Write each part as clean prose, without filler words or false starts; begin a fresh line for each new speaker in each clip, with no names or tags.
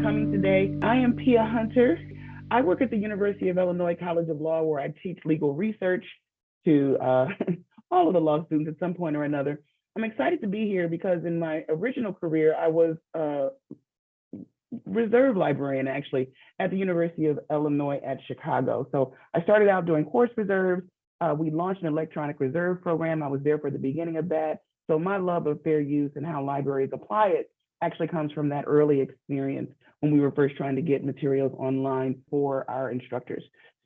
coming today. I am Pia Hunter. I work at the University of Illinois College of Law, where I teach legal research to all of the law students at some point or another. I'm excited to be here because in my original career, I was a reserve librarian actually at the University of Illinois at Chicago. So I started out doing course reserves. We launched an electronic reserve program. I was there for the beginning of that. So my love of fair use and how libraries apply it actually comes from that early experience when we were first trying to get materials online for our instructors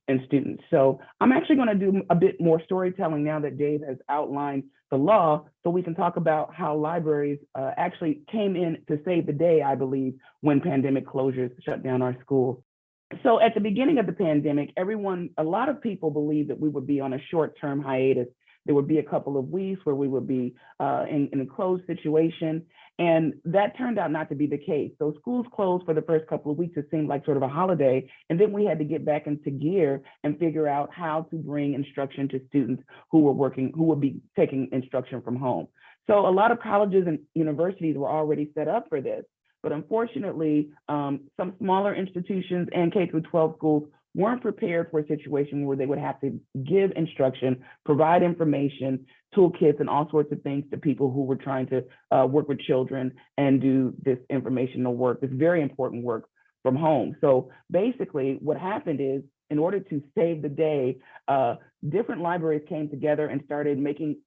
and students. So I'm actually going to do a bit more storytelling now that Dave has outlined the law, so we can talk about how libraries actually came in to save the day, I believe, when pandemic closures shut down our schools. So at the beginning of the pandemic, a lot of people believed that we would be on a short-term hiatus. There would be a couple of weeks where we would be in a closed situation. And that turned out not to be the case. So schools closed for the first couple of weeks. It seemed like sort of a holiday. And then we had to get back into gear and figure out how to bring instruction to students who would be taking instruction from home. So a lot of colleges and universities were already set up for this. But unfortunately, some smaller institutions and K through 12 schools weren't prepared for a situation where they would have to give instruction, provide information, toolkits, and all sorts of things to people who were trying to work with children and do this informational work, this very important work from home. So basically what happened is, in order to save the day, different libraries came together and started making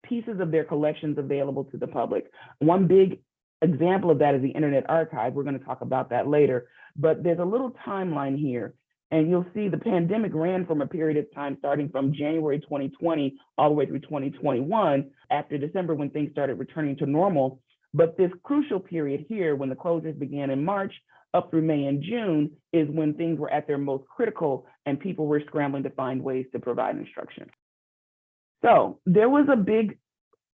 pieces of their collections available to the public. One big example of that is the Internet Archive. We're going to talk about that later, but there's a little timeline here. And you'll see the pandemic ran from a period of time starting from January 2020 all the way through 2021, after December when things started returning to normal. But this crucial period here, when the closures began in March up through May and June, is when things were at their most critical and people were scrambling to find ways to provide instruction. So there was a big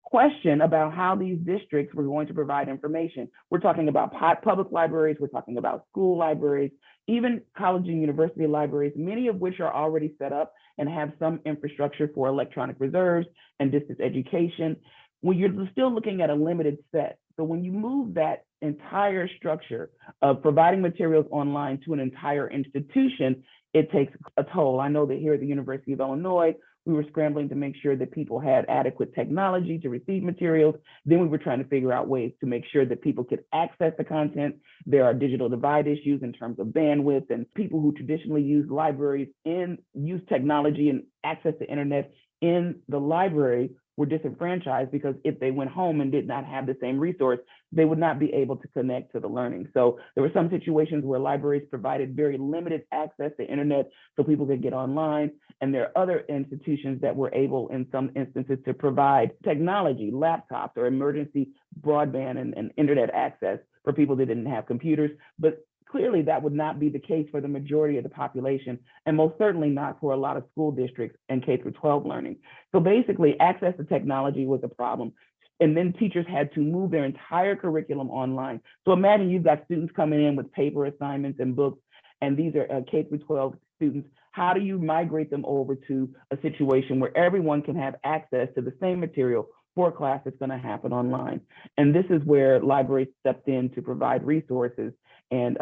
question about how these districts were going to provide information. We're talking about public libraries, we're talking about school libraries, even college and university libraries, many of which are already set up and have some infrastructure for electronic reserves and distance education. When you're still looking at a limited set. So when you move that entire structure of providing materials online to an entire institution, it takes a toll. I know that here at the University of Illinois, we were scrambling to make sure that people had adequate technology to receive materials. Then we were trying to figure out ways to make sure that people could access the content. There are digital divide issues in terms of bandwidth, and people who traditionally use libraries and use technology and access the internet in the library were disenfranchised, because if they went home and did not have the same resource, they would not be able to connect to the learning. So there were some situations where libraries provided very limited access to internet so people could get online. And there are other institutions that were able, in some instances, to provide technology, laptops, or emergency broadband and internet access for people that didn't have computers. But clearly that would not be the case for the majority of the population, and most certainly not for a lot of school districts and K through 12 learning. So basically, access to technology was a problem. And then teachers had to move their entire curriculum online. So imagine you've got students coming in with paper assignments and books, and these are K through 12 students. How do you migrate them over to a situation where everyone can have access to the same material for a class that's going to happen online? And this is where libraries stepped in to provide resources and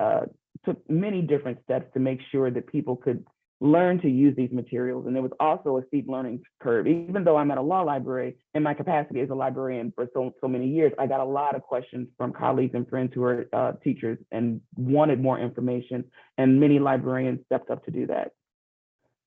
took many different steps to make sure that people could learn to use these materials. And there was also a steep learning curve. Even though I'm at a law library, in my capacity as a librarian for so many years, I got a lot of questions from colleagues and friends who are teachers and wanted more information, and many librarians stepped up to do that.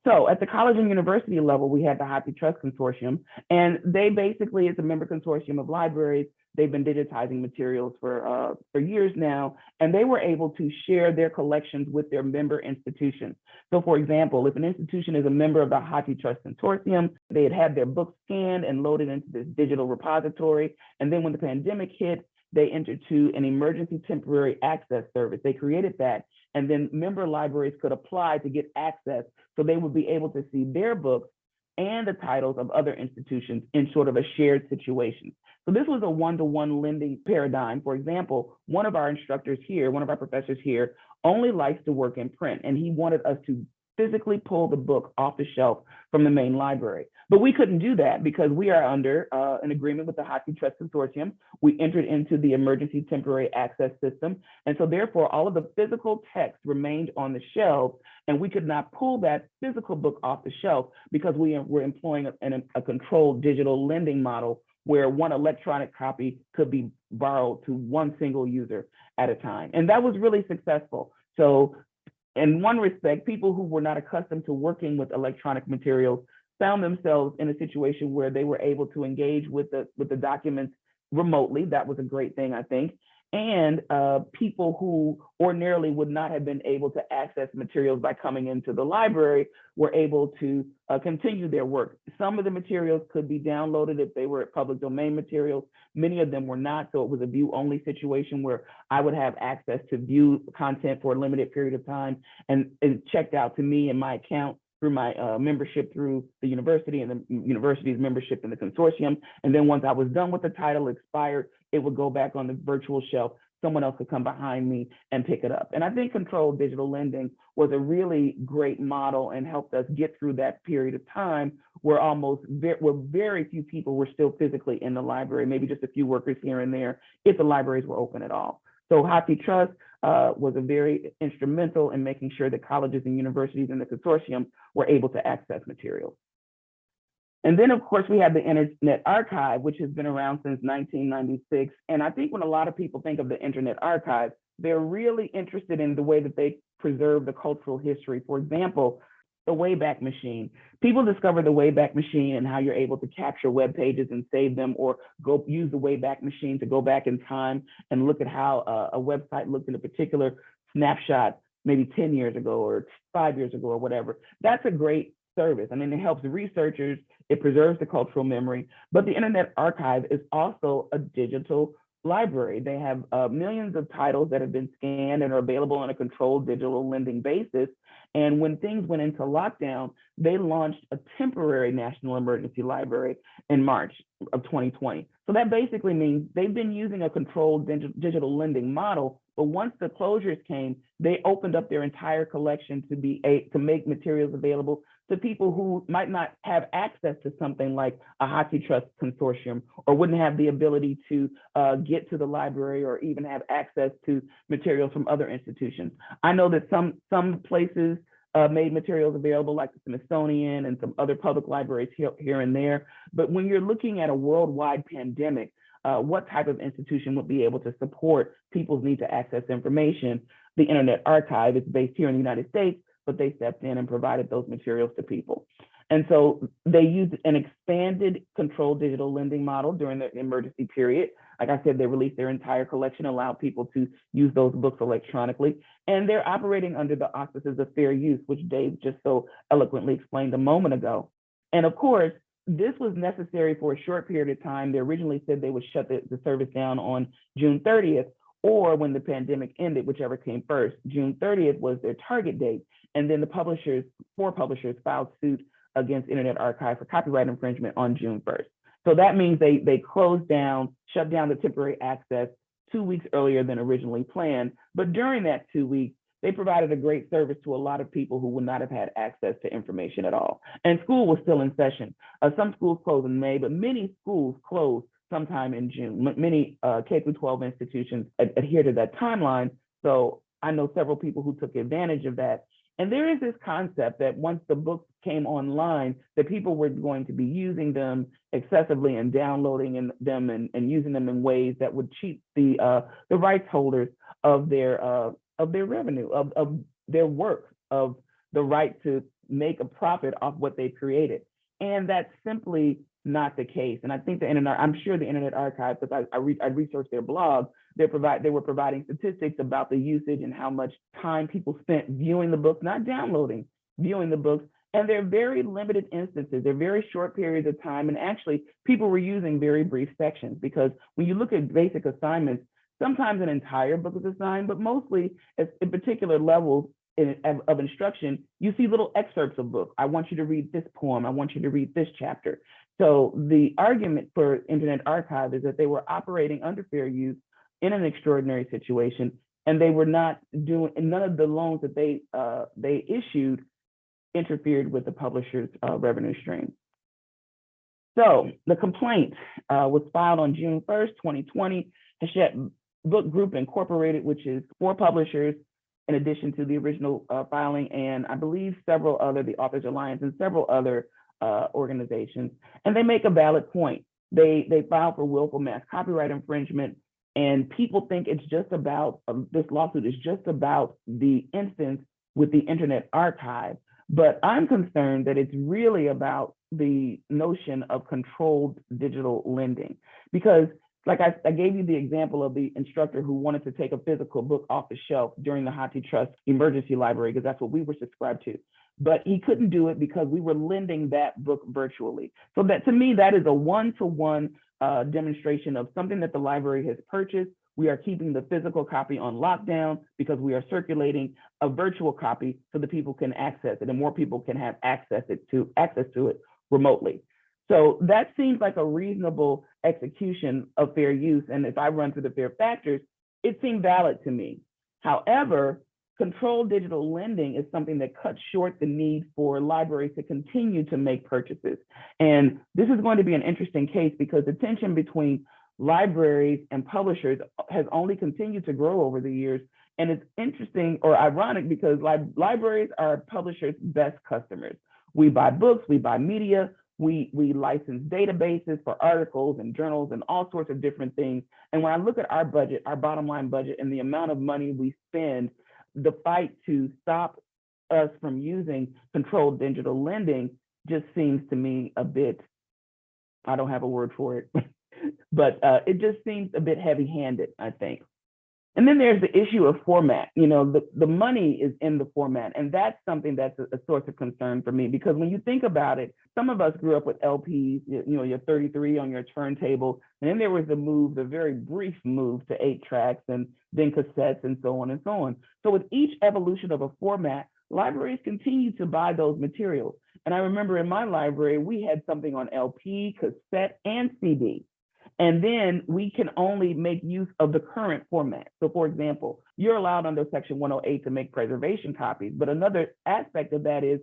So at the college and university level, we had the HathiTrust Consortium, and they basically, it's a member consortium of libraries. They've been digitizing materials for years now, and they were able to share their collections with their member institutions. So for example, if an institution is a member of the HathiTrust Consortium, they had their books scanned and loaded into this digital repository. And then when the pandemic hit, they entered to an emergency temporary access service. They created that, and then member libraries could apply to get access, so they would be able to see their books and the titles of other institutions in sort of a shared situation. So this was a one-to-one lending paradigm. For example, one of our instructors here, one of our professors here, only likes to work in print, and he wanted us to physically pull the book off the shelf from the main library. But we couldn't do that because we are under an agreement with the HathiTrust Consortium. We entered into the Emergency Temporary Access System. And so therefore, all of the physical text remained on the shelf, and we could not pull that physical book off the shelf because we were employing a controlled digital lending model where one electronic copy could be borrowed to one single user at a time. And that was really successful. So in one respect, people who were not accustomed to working with electronic materials found themselves in a situation where they were able to engage with the documents remotely. That was a great thing, I think. And people who ordinarily would not have been able to access materials by coming into the library were able to continue their work. Some of the materials could be downloaded if they were public domain materials. Many of them were not, so it was a view-only situation where I would have access to view content for a limited period of time and checked out to me and my account through my membership through the university and the university's membership in the consortium. And then once I was done with the title, expired, it would go back on the virtual shelf. Someone else could come behind me and pick it up. And I think controlled digital lending was a really great model and helped us get through that period of time where very few people were still physically in the library, maybe just a few workers here and there, if the libraries were open at all. So HathiTrust was a very instrumental in making sure that colleges and universities in the consortium were able to access materials. And then, of course, we have the Internet Archive, which has been around since 1996. And I think when a lot of people think of the Internet Archive, they're really interested in the way that they preserve the cultural history. For example, the Wayback Machine. People discover the Wayback Machine and how you're able to capture web pages and save them, or go use the Wayback Machine to go back in time and look at how a website looked in a particular snapshot, maybe 10 years ago or 5 years ago or whatever. That's a great service. I mean, it helps researchers, it preserves the cultural memory, but the Internet Archive is also a digital library. They have millions of titles that have been scanned and are available on a controlled digital lending basis. And when things went into lockdown, they launched a temporary national emergency library in March of 2020. So that basically means they've been using a controlled digital lending model, but once the closures came, they opened up their entire collection to make materials available to people who might not have access to something like a HathiTrust consortium, or wouldn't have the ability to get to the library or even have access to materials from other institutions. I know that some places made materials available, like the Smithsonian and some other public libraries here and there. But when you're looking at a worldwide pandemic, what type of institution would be able to support people's need to access information? The Internet Archive is based here in the United States, but they stepped in and provided those materials to people. And so they used an expanded controlled digital lending model during the emergency period. Like I said, they released their entire collection, allowed people to use those books electronically. And they're operating under the auspices of fair use, which Dave just so eloquently explained a moment ago. And of course, this was necessary for a short period of time. They originally said they would shut the service down on June 30th, or when the pandemic ended, whichever came first. June 30th was their target date. And then four publishers filed suit against Internet Archive for copyright infringement on June 1st. So that means they closed down, shut down the temporary access 2 weeks earlier than originally planned. But during that 2 weeks, they provided a great service to a lot of people who would not have had access to information at all. And school was still in session. Some schools closed in May, but many schools closed sometime in June. Many K-12 institutions adhere to that timeline. So I know several people who took advantage of that. And there is this concept that once the books came online, that people were going to be using them excessively and downloading them and using them in ways that would cheat the rights holders of their revenue, of their work, of the right to make a profit off what they created. And that's simply not the case. And I think I'm sure the Internet Archive, because I researched their blog, they were providing statistics about the usage and how much time people spent viewing the books, not downloading, viewing the books. And they're very limited instances. They're very short periods of time. And actually, people were using very brief sections, because when you look at basic assignments, sometimes an entire book is assigned, but mostly at particular levels of instruction, you see little excerpts of books. I want you to read this poem. I want you to read this chapter. So the argument for Internet Archive is that they were operating under fair use in an extraordinary situation, and they were not doing, none of the loans that they issued interfered with the publisher's revenue stream. So the complaint was filed on June 1st, 2020. Hachette Book Group Incorporated, which is 4 publishers, in addition to the original filing, and I believe several other, the Authors Alliance and several other organizations. And they make a valid point. They filed for willful mass copyright infringement, and people think it's just about, this lawsuit is just about the instance with the Internet Archive. But I'm concerned that it's really about the notion of controlled digital lending, because like I gave you the example of the instructor who wanted to take a physical book off the shelf during the HathiTrust emergency library, because that's what we were subscribed to. But he couldn't do it because we were lending that book virtually. So that, to me, that is a one-to-one demonstration of something that the library has purchased. We are keeping the physical copy on lockdown because we are circulating a virtual copy so that people can access it and more people can have access to it remotely. So that seems like a reasonable execution of fair use. And if I run through the fair factors, it seemed valid to me. However, controlled digital lending is something that cuts short the need for libraries to continue to make purchases. And this is going to be an interesting case because the tension between libraries and publishers has only continued to grow over the years. And it's interesting or ironic because libraries are publishers' best customers. We buy books, we buy media, we license databases for articles and journals and all sorts of different things. And when I look at our budget, our bottom line budget, and the amount of money we spend, the fight to stop us from using controlled digital lending just seems to me a bit, I don't have a word for it, but it just seems a bit heavy-handed, I think. And then there's the issue of format. You know, the money is in the format, and that's something that's a source of concern for me, because when you think about it, some of us grew up with LPs, you know, your 33 on your turntable, and then there was the very brief move to 8 tracks and then cassettes and so on and so on. So with each evolution of a format, libraries continue to buy those materials. And I remember in my library, we had something on LP, cassette, and CD. And then we can only make use of the current format. So for example, you're allowed under Section 108 to make preservation copies, but another aspect of that is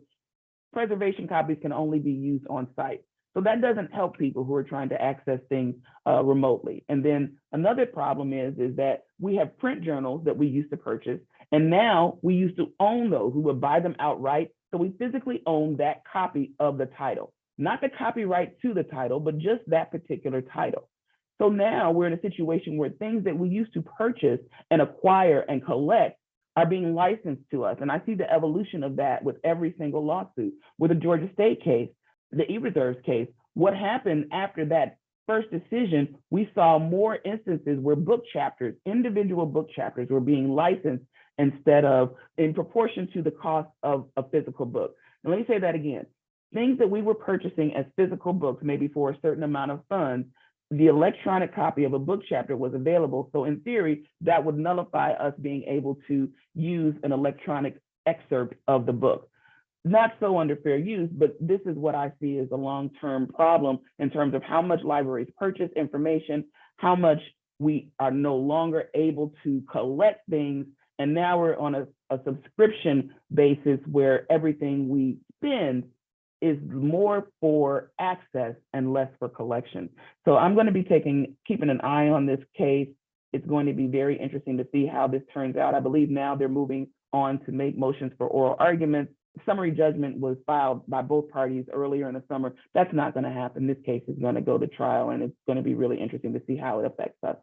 preservation copies can only be used on site. So that doesn't help people who are trying to access things remotely. And then another problem is that we have print journals that we used to purchase, and now we used to own those. We would buy them outright. So we physically own that copy of the title, not the copyright to the title, but just that particular title. So now we're in a situation where things that we used to purchase and acquire and collect are being licensed to us. And I see the evolution of that with every single lawsuit. With the Georgia State case, the e-reserves case, what happened after that first decision, we saw more instances where book chapters, individual book chapters, were being licensed instead of in proportion to the cost of a physical book. And let me say that again. Things that we were purchasing as physical books, maybe for a certain amount of funds, the electronic copy of a book chapter was available. So in theory, that would nullify us being able to use an electronic excerpt of the book. Not so under fair use, but this is what I see as a long-term problem in terms of how much libraries purchase information, how much we are no longer able to collect things. And now we're on a subscription basis where everything we spend is more for access and less for collection. So I'm going to be keeping an eye on this case. It's going to be very interesting to see how this turns out. I believe now they're moving on to make motions for oral arguments. Summary judgment was filed by both parties earlier in the summer. That's not going to happen. This case is going to go to trial, and it's going to be really interesting to see how it affects us.